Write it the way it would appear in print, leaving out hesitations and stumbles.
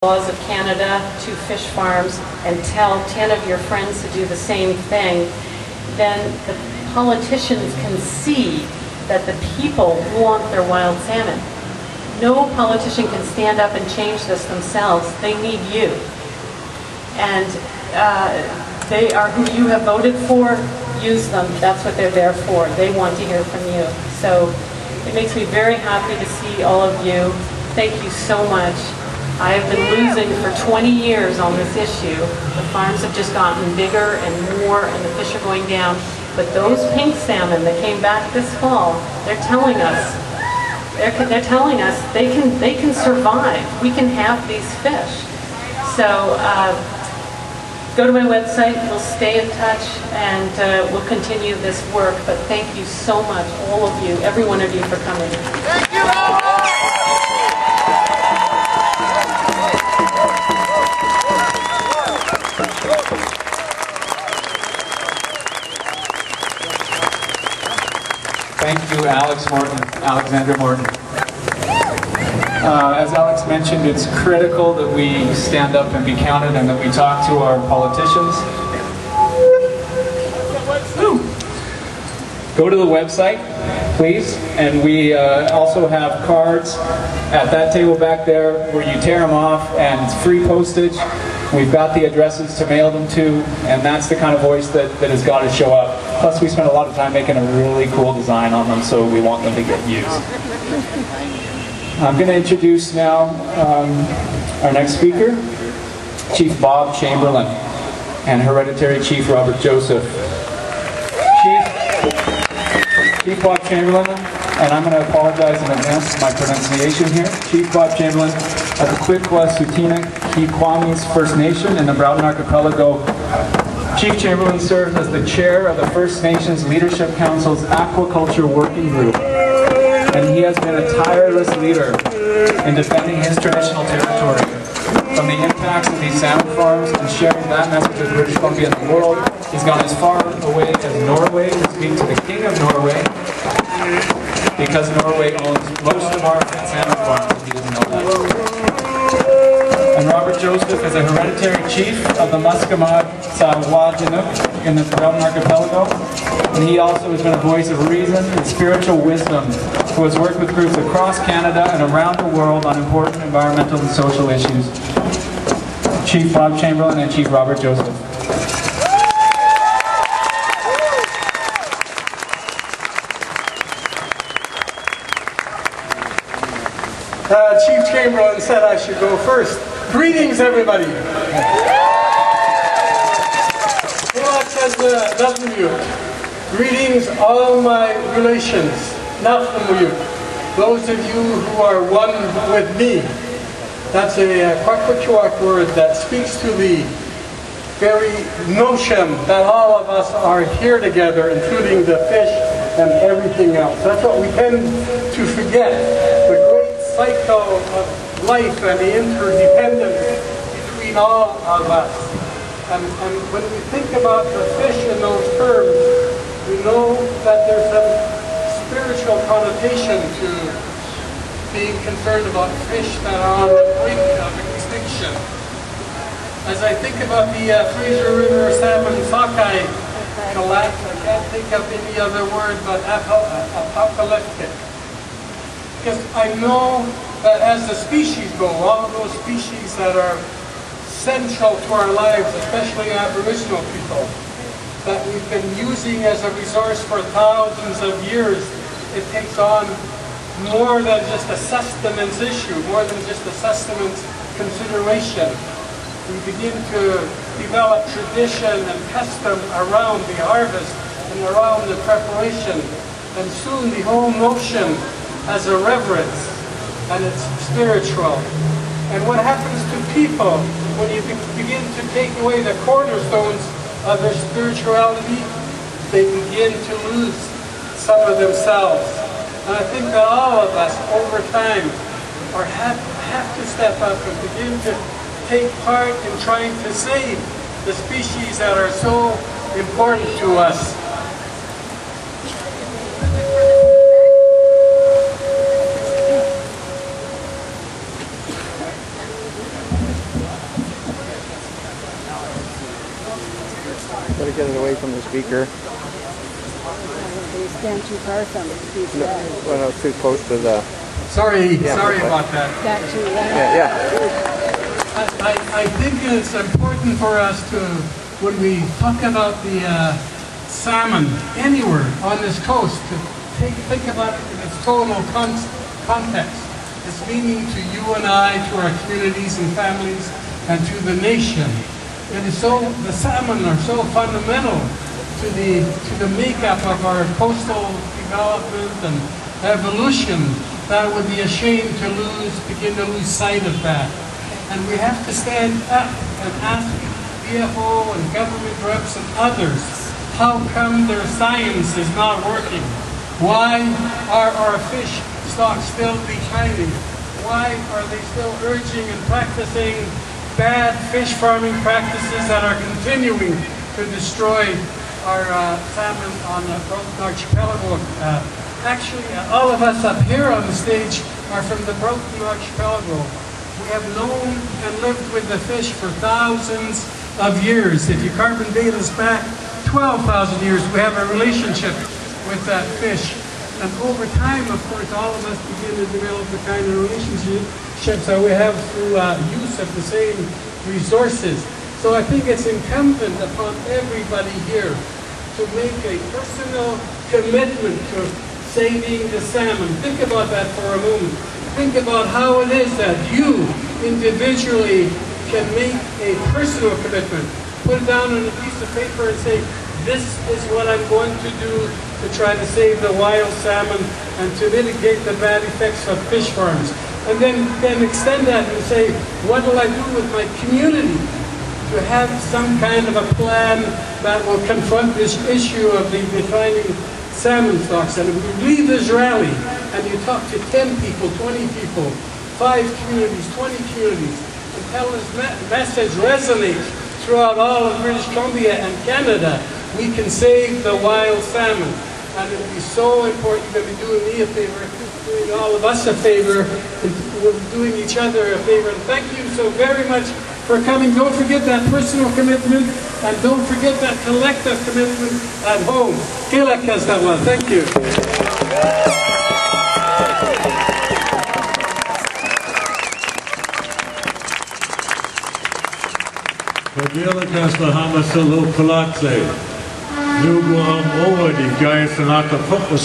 laws of Canada to fish farms and tell 10 of your friends to do the same thing, then the politicians can see that the people want their wild salmon. No politician can stand up and change this themselves. They need you. And they are who you have voted for. Use them. That's what they're there for. They want to hear from you. So it makes me very happy to see all of you. Thank you so much. I have been losing for 20 years on this issue. The farms have just gotten bigger and more, and the fish are going down. But those pink salmon that came back this fall, they're telling us, they can survive. We can have these fish. So go to my website. We'll stay in touch, and we'll continue this work. But thank you so much, all of you, every one of you, for coming. Thank you. Thank you, Alexandra Morton. As Alex mentioned, it's critical that we stand up and be counted and that we talk to our politicians. Go to the website, please, and we also have cards at that table back there where you tear them off, and it's free postage. We've got the addresses to mail them to, and that's the kind of voice that has got to show up. Plus, we spent a lot of time making a really cool design on them, so we want them to get used. I'm going to introduce now our next speaker, Chief Bob Chamberlain, and Hereditary Chief Robert Joseph. Chief Bob Chamberlain, and I'm going to apologize in advance for my pronunciation here. Chief Bob Chamberlain of the Kwikwa-Tsuut'ina Kikwamis First Nation in the Broughton Archipelago. Chief Chamberlain serves as the chair of the First Nations Leadership Council's Aquaculture Working Group, and he has been a tireless leader in defending his traditional territory from the impacts of these salmon farms and sharing that message with British Columbia and the world. He's gone as far away as Norway to speak to the King of Norway, because Norway owns most of our salmon farms, if he doesn't know that. And Robert Joseph is a hereditary chief of the Musqueam Sa-Wa-Jinook in the Broughton Archipelago, and he also has been a voice of reason and spiritual wisdom who has worked with groups across Canada and around the world on important environmental and social issues. Chief Bob Chamberlain and Chief Robert Joseph. Chief Chamberlain said I should go first. Greetings, everybody. What says the W? Greetings, all my relations, not from you. Those of you who are one with me. That's a Kwikwa word that speaks to the very notion that all of us are here together, including the fish and everything else. That's what we tend to forget. The great cycle of life and the interdependence between all of us. And when we think about the fish in those terms, we know that there's a spiritual connotation to being concerned about fish that are on the brink of extinction. As I think about the Fraser River salmon sockeye collapse, I can't think of any other word but apocalyptic. Because I know that as the species go, all of those species that are central to our lives, especially Aboriginal people, that we've been using as a resource for thousands of years, it takes on more than just a sustenance issue, more than just a sustenance consideration. We begin to develop tradition and custom around the harvest and around the preparation, and soon the whole notion has a reverence, and it's spiritual. And what happens to people when you begin to take away the cornerstones of their spirituality? They begin to lose some of themselves. And I think that all of us, over time, have to step up and begin to take part in trying to save the species that are so important to us. Gotta get it away from the speaker. You stand too far from it. Well, no, too close to the... Sorry about that. Got you. Yeah. I think it's important for us to, when we talk about the salmon anywhere on this coast, to think about it in its total context. Its meaning to you and I, to our communities and families, and to the nation. It is so, the salmon are so fundamental to the makeup of our coastal development and evolution that it would be a shame to begin to lose sight of that. And we have to stand up and ask BFO and government reps and others, how come their science is not working? Why are our fish stocks still declining? Why are they still urging and practicing bad fish farming practices that are continuing to destroy our salmon on the Broken Archipelago? Actually, all of us up here on the stage are from the Broken Archipelago. We have known and lived with the fish for thousands of years. If you carbon date us back 12,000 years, we have a relationship with that fish. And over time, of course, all of us begin to develop the kind of relationships that we have through use of the same resources. So I think it's incumbent upon everybody here to make a personal commitment to saving the salmon. Think about that for a moment. Think about how it is that you individually can make a personal commitment. Put it down on a piece of paper and say, this is what I'm going to do to try to save the wild salmon and to mitigate the bad effects of fish farms. And then extend that and say, what will I do with my community to have some kind of a plan that will confront this issue of the declining salmon stocks. And if you leave this rally and you talk to 10 people, 20 people, 5 communities, 20 communities, and tell this message resonates throughout all of British Columbia and Canada, we can save the wild salmon. And it would be so important. You're going to be doing me a favor, doing all of us a favor, and we're doing each other a favor. And thank you so very much for coming. Don't forget that personal commitment, and don't forget that collective commitment at home. Thank you. Nu går om over de gøjeste natter på